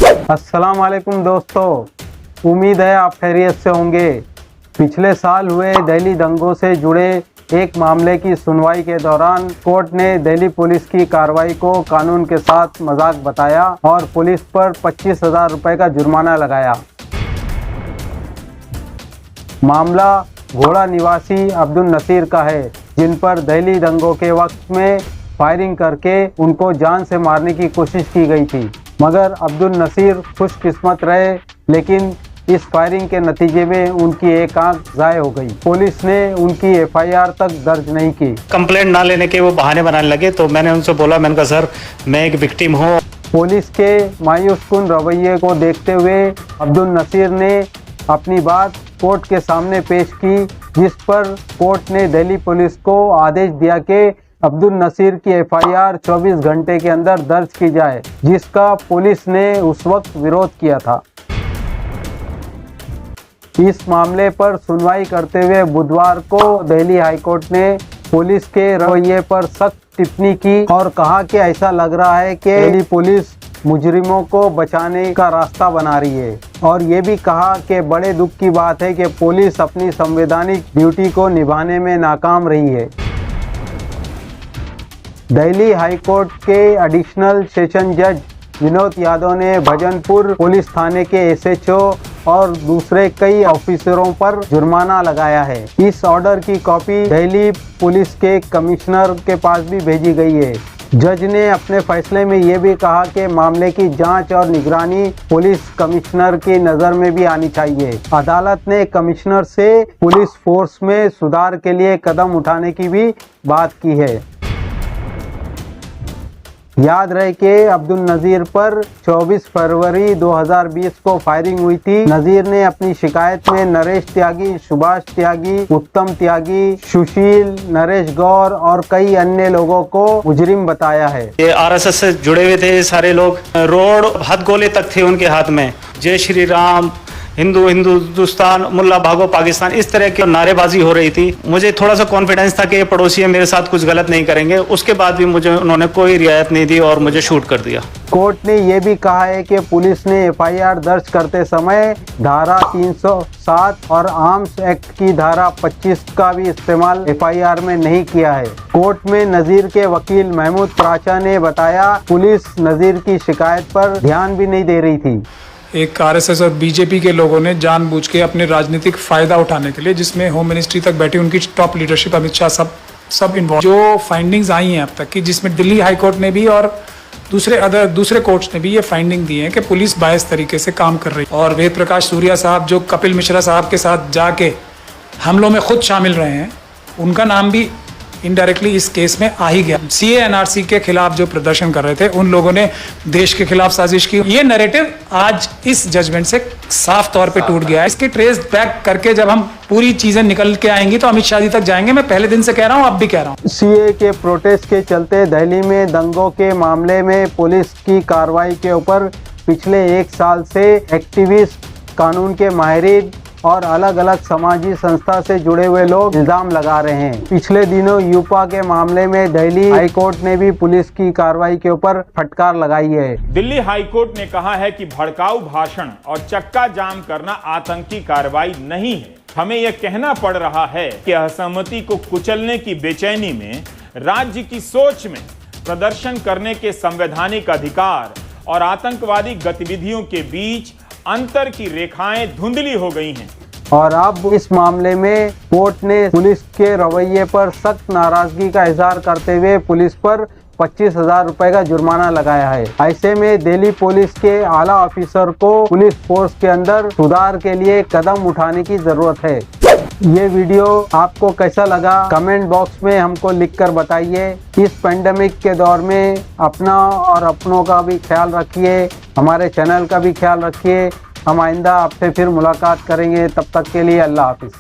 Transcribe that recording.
अस्सलाम वालेकुम दोस्तों, उम्मीद है आप खैरियत से होंगे। पिछले साल हुए दिल्ली दंगों से जुड़े एक मामले की सुनवाई के दौरान कोर्ट ने दिल्ली पुलिस की कार्रवाई को कानून के साथ मजाक बताया और पुलिस पर 25,000 रुपये का जुर्माना लगाया। मामला घोड़ा निवासी अब्दुल नसीर का है, जिन पर दिल्ली दंगों के वक्त में फायरिंग करके उनको जान से मारने की कोशिश की गई थी, मगर अब्दुल नसीर खुशकिस्मत रहे, लेकिन इस फायरिंग के नतीजे में उनकी एक आंख ज़ाय हो गई। पुलिस ने उनकी एफआईआर तक दर्ज नहीं की। कंप्लेंट ना लेने के वो बहाने बनाने लगे, तो मैंने उनसे बोला, मैंने कहा सर मैं एक विक्टिम हूँ। पुलिस के मायूसकुन रवैये को देखते हुए अब्दुल नसीर ने अपनी बात कोर्ट के सामने पेश की, जिस पर कोर्ट ने दिल्ली पुलिस को आदेश दिया कि अब्दुल नसीर की एफआईआर 24 घंटे के अंदर दर्ज की जाए, जिसका पुलिस ने उस वक्त विरोध किया था। इस मामले पर सुनवाई करते हुए बुधवार को दिल्ली हाईकोर्ट ने पुलिस के रवैये पर सख्त टिप्पणी की और कहा कि ऐसा लग रहा है कि दिल्ली पुलिस मुजरिमों को बचाने का रास्ता बना रही है, और ये भी कहा कि बड़े दुख की बात है कि पुलिस अपनी संवैधानिक ड्यूटी को निभाने में नाकाम रही है। दिल्ली हाईकोर्ट के एडिशनल सेशन जज विनोद यादव ने भजनपुर पुलिस थाने के एसएचओ और दूसरे कई ऑफिसरों पर जुर्माना लगाया है। इस ऑर्डर की कॉपी दिल्ली पुलिस के कमिश्नर के पास भी भेजी गई है। जज ने अपने फैसले में ये भी कहा कि मामले की जांच और निगरानी पुलिस कमिश्नर की नज़र में भी आनी चाहिए। अदालत ने कमिश्नर से पुलिस फोर्स में सुधार के लिए कदम उठाने की भी बात की है। याद रहे कि अब्दुल नज़ीर पर 24 फरवरी 2020 को फायरिंग हुई थी। नज़ीर ने अपनी शिकायत में नरेश त्यागी, सुभाष त्यागी, उत्तम त्यागी, सुशील, नरेश गौर और कई अन्य लोगों को मुजरिम बताया है। ये आरएसएस से जुड़े हुए थे सारे लोग। रोड हथगोले तक थे उनके हाथ में। जय श्री राम, हिंदुस्तान, मुल्ला भागो पाकिस्तान, इस तरह की नारेबाजी हो रही थी। मुझे थोड़ा सा कॉन्फिडेंस था कि ये पड़ोसी मेरे साथ कुछ गलत नहीं करेंगे। उसके बाद भी मुझे उन्होंने कोई रियायत नहीं दी और मुझे शूट कर दिया। कोर्ट ने यह भी कहा है कि पुलिस ने एफआईआर दर्ज करते समय धारा 307 और आर्म्स एक्ट की धारा 25 का भी इस्तेमाल एफआईआर में नहीं किया है। कोर्ट में नज़ीर के वकील महमूद प्राचा ने बताया, पुलिस नज़ीर की शिकायत पर ध्यान भी नहीं दे रही थी। एक आरएसएस और बीजेपी के लोगों ने जानबूझ के अपने राजनीतिक फायदा उठाने के लिए, जिसमें होम मिनिस्ट्री तक बैठी उनकी टॉप लीडरशिप, अमित शाह सब इन्वॉल्व, जो फाइंडिंग्स आई हैं अब तक की, जिसमें दिल्ली हाई कोर्ट ने भी और दूसरे कोर्ट्स ने भी ये फाइंडिंग दी है कि पुलिस बायस तरीके से काम कर रही है। और वेद प्रकाश सूर्या साहब जो कपिल मिश्रा साहब के साथ जाके हमलों में खुद शामिल रहे हैं, उनका नाम भी इनडायरेक्टली इस केस में आ ही गया। सीए एनआरसी के खिलाफ जो प्रदर्शन कर रहे थे, उन लोगों ने देश के खिलाफ साजिश की। ये नैरेटिव आज इस जजमेंट से साफ तौर पे टूट गया है। इसके ट्रेस बैक करके जब हम पूरी चीजें निकल के आएंगी तो अमित शाह जी तक जाएंगे। मैं पहले दिन से कह रहा हूँ, अब भी कह रहा हूँ। सीए के प्रोटेस्ट के चलते दिल्ली में दंगों के मामले में पुलिस की कार्रवाई के ऊपर पिछले एक साल से एक्टिविस्ट, कानून के माहिरीन और अलग अलग समाजी संस्था से जुड़े हुए लोग इल्जाम लगा रहे हैं। पिछले दिनों यूपा के मामले में दिल्ली हाईकोर्ट ने भी पुलिस की कार्रवाई के ऊपर फटकार लगाई है। दिल्ली हाईकोर्ट ने कहा है कि भड़काऊ भाषण और चक्का जाम करना आतंकी कार्रवाई नहीं है। हमें यह कहना पड़ रहा है कि असहमति को कुचलने की बेचैनी में राज्य की सोच में प्रदर्शन करने के संवैधानिक अधिकार और आतंकवादी गतिविधियों के बीच अंतर की रेखाएं धुंधली हो गई हैं। और अब इस मामले में कोर्ट ने पुलिस के रवैये पर सख्त नाराजगी का इजहार करते हुए पुलिस पर 25,000 रुपये का जुर्माना लगाया है। ऐसे में दिल्ली पुलिस के आला ऑफिसर को पुलिस फोर्स के अंदर सुधार के लिए कदम उठाने की जरूरत है। ये वीडियो आपको कैसा लगा, कमेंट बॉक्स में हमको लिखकर बताइए। इस पेंडेमिक के दौर में अपना और अपनों का भी ख्याल रखिए, हमारे चैनल का भी ख्याल रखिए। हम आइंदा आपसे फिर मुलाकात करेंगे, तब तक के लिए अल्लाह हाफिज़।